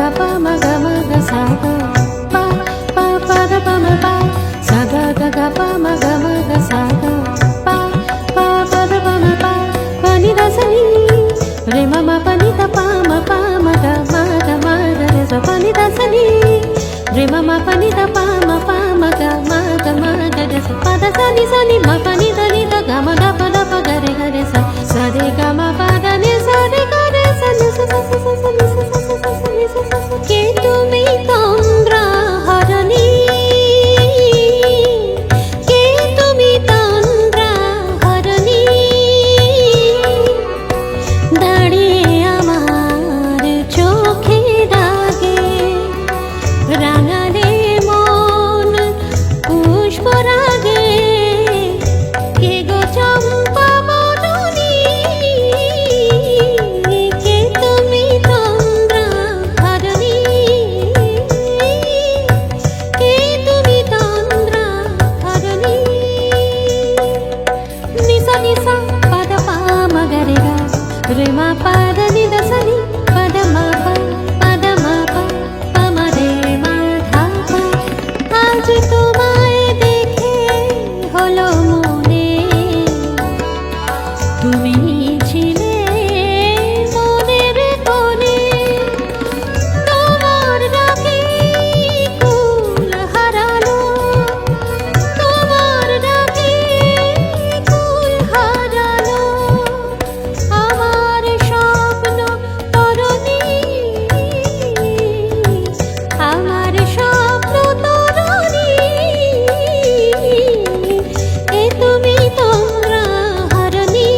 ga pa ma ga sa ga pa pa pa da pa ma pa sa ga pa ma ga sa ga pa pa pa da pa ma pa pa ni da sa ni re ma pa ni da pa ma ga re sa pa ni da sa ni re ma pa ni da pa ma ga re sa pa da sa ni ma pa ni da ga ma da pa ga re sa re ga ma pa da ni sa re ga re sa ni sa sa sa sa ni sa sa sa sa ni sa sa sa ke tumi তন্দ্রা হরণী কে তুমি তন্দ্রা হরণী দাঁড়িয়ে আমার চোখে দাগে রাঙালে মন পুষ্পরাগে কে গো চম্পা বদনী কে তুমি তন্দ্রা হরণী কে তুমি তন্দ্রা হরণী নিসা নিসা পদ পা মা গা রে গা রে মা পা দা নি দা সা নি পদ মা পা পদ মা পা পা মা রে মা ধা পা আজ তোমায় দেখে হলো মনে তুমি ছিলে মনের কোণে তোমার ডাকে কুল হারালো তোমার ডাকে কুল হারালো আমার স্বপ্ন তরণী আমার স্বপ্ন তরণী এ তুমি তন্দ্রা হরণী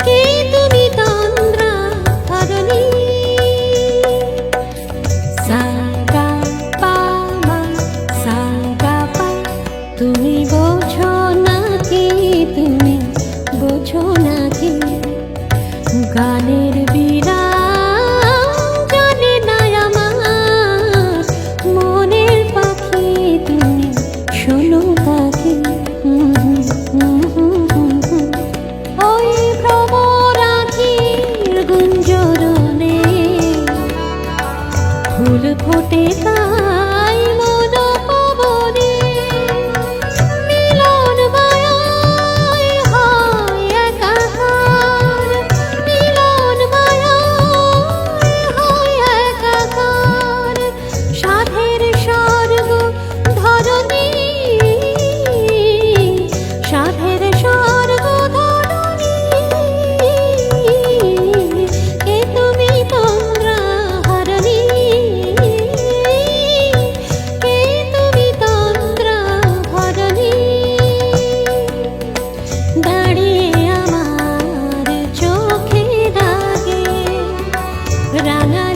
কে তুমি তন্দ্রা হরণী সা গা পা মা সা গা পা তুমি বোঝো নাকি তুমি বোঝো নাকি গানের বিরাম জানে না আমার মনের পাখি তুমি শোনো পাখি ওই ভ্রমর আখির গুঞ্জরণে ফুল ফোটে তাই মন পবনে মিলন মায়ায় হয় একাকার মিলন মায়ায় হয় একাকার সাধের স্বর্গ ধরণী সাধের স্বর্গ ধরণী কে তুমি তন্দ্রা হরণী কে তুমি তন্দ্রা হরণী দাঁড়িয়ে আমার চোখে দাগে রাঙা